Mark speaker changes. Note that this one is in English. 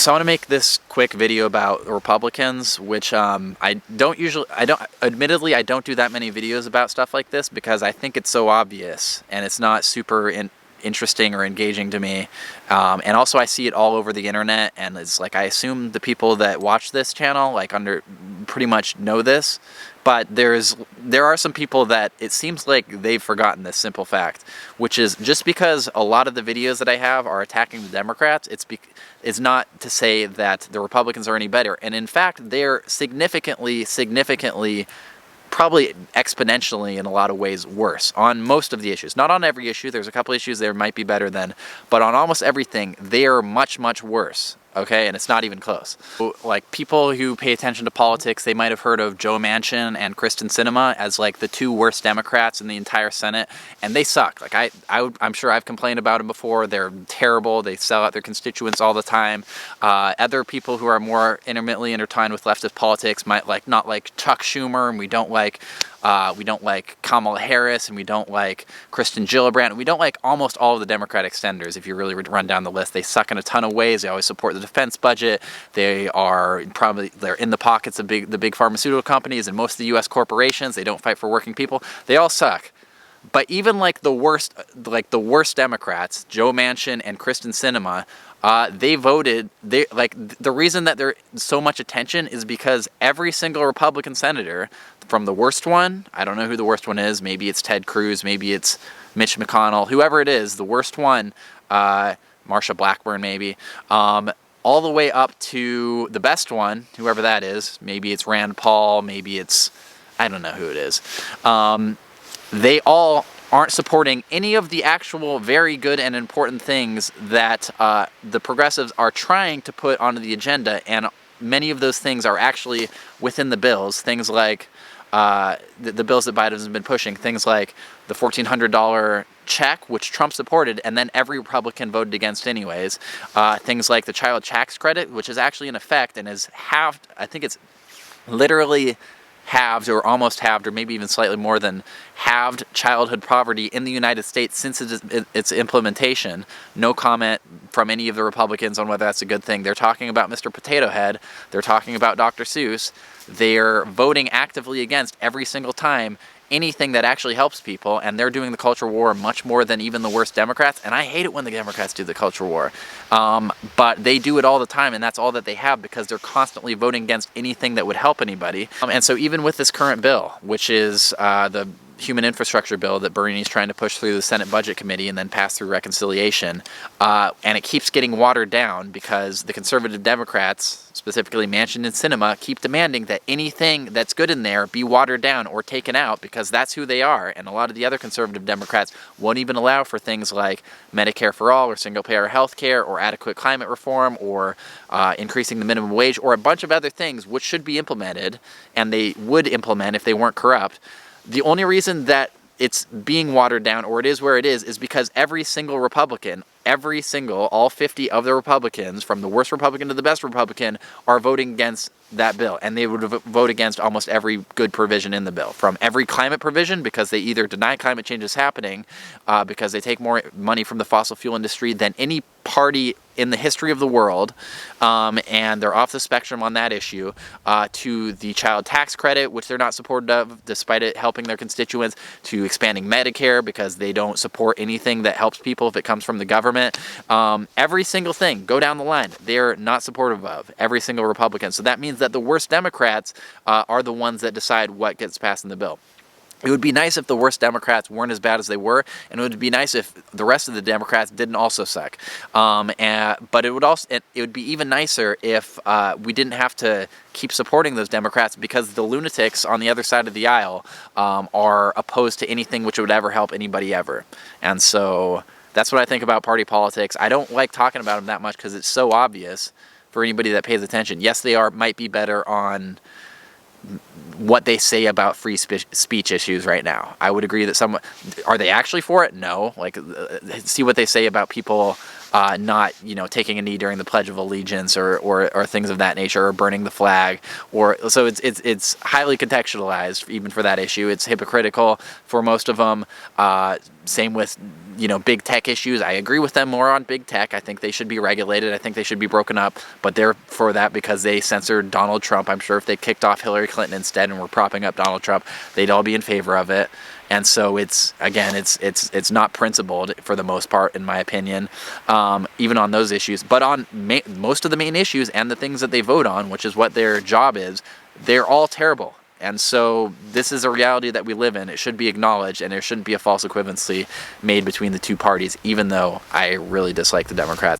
Speaker 1: So I want to make this quick video about Republicans, which admittedly, I don't do that many videos about stuff like this because I think it's so obvious and it's not super interesting or engaging to me. And also I see it all over the internet, and it's like I assume the people that watch this channel pretty much know this, but there are some people that it seems like they've forgotten this simple fact, which is just because a lot of the videos that I have are attacking the Democrats, it's not to say that the Republicans are any better. And in fact, they're significantly, probably exponentially in a lot of ways worse on most of the issues. Not on every issue. There's a couple issues there might be better than, but on almost everything, they are much, much worse. Okay, and it's not even close. Like, people who pay attention to politics, they might have heard of Joe Manchin and Kristen Sinema as like the two worst Democrats in the entire Senate, and they suck. Like I'm sure I've complained about them before. They're terrible. They sell out their constituents all the time. Other people who are more intimately intertwined with leftist politics might not like Chuck Schumer, and we don't like Kamala Harris, and we don't like Kristen Gillibrand, and we don't like almost all of the Democratic senators. If you really run down the list, they suck in a ton of ways. They always support the defense budget. They're in the pockets of the big pharmaceutical companies and most of the U.S. corporations. They don't fight for working people. They all suck. But even the worst Democrats, Joe Manchin and Kristen Sinema, the reason that they're so much attention is because every single Republican senator, from the worst one, I don't know who the worst one is, maybe it's Ted Cruz, maybe it's Mitch McConnell, whoever it is, the worst one, Marsha Blackburn maybe, all the way up to the best one, whoever that is, maybe it's Rand Paul, maybe it's, I don't know who it is, they all aren't supporting any of the actual very good and important things that the progressives are trying to put onto the agenda, and many of those things are actually within the bills. Things like the bills that Biden has been pushing, things like the $1,400 check, which Trump supported, and then every Republican voted against anyways. Things like the child tax credit, which is actually in effect and is halved. I think it's literally halved or almost halved, or maybe even slightly more than halved childhood poverty in the United States since its implementation. No comment from any of the Republicans on whether that's a good thing. They're talking about Mr. Potato Head. They're talking about Dr. Seuss. They're voting actively against every single time anything that actually helps people, and they're doing the culture war much more than even the worst Democrats. And I hate it when the Democrats do the culture war, but they do it all the time, and that's all that they have because they're constantly voting against anything that would help anybody. And so even with this current bill, which is the human infrastructure bill that Bernie's trying to push through the Senate Budget Committee and then pass through reconciliation, and it keeps getting watered down because the conservative Democrats, specifically Manchin and Sinema, keep demanding that anything that's good in there be watered down or taken out because that's who they are. And a lot of the other conservative Democrats won't even allow for things like Medicare for all or single-payer health care or adequate climate reform or increasing the minimum wage or a bunch of other things which should be implemented, and they would implement if they weren't corrupt. The only reason that it's being watered down, or it is where it is because every single Republican, all 50 of the Republicans, from the worst Republican to the best Republican, are voting against that bill. And they would vote against almost every good provision in the bill. From every climate provision, because they either deny climate change is happening, because they take more money from the fossil fuel industry than any party in the history of the world, and they're off the spectrum on that issue, to the child tax credit, which they're not supportive of, despite it helping their constituents, to expanding Medicare, because they don't support anything that helps people if it comes from the government. Every single thing, go down the line, they're not supportive of, every single Republican. So that means that the worst Democrats are the ones that decide what gets passed in the bill. It would be nice if the worst Democrats weren't as bad as they were, and it would be nice if the rest of the Democrats didn't also suck. But it would be even nicer if we didn't have to keep supporting those Democrats because the lunatics on the other side of the aisle are opposed to anything which would ever help anybody ever. And so that's what I think about party politics. I don't like talking about them that much because it's so obvious for anybody that pays attention. Yes, they might be better on what they say about free speech issues right now. I would agree that are they actually for it? No. See what they say about people not, taking a knee during the Pledge of Allegiance or things of that nature, or burning the flag, so it's highly contextualized even for that issue. It's hypocritical for most of them. Same with, big tech issues. I agree with them more on big tech. I think they should be regulated. I think they should be broken up, but they're for that because they censored Donald Trump. I'm sure if they kicked off Hillary Clinton instead and were propping up Donald Trump, they'd all be in favor of it. And so it's not principled for the most part, in my opinion, even on those issues. But on most of the main issues and the things that they vote on, which is what their job is, they're all terrible. And so this is a reality that we live in. It should be acknowledged, and there shouldn't be a false equivalency made between the two parties, even though I really dislike the Democrats.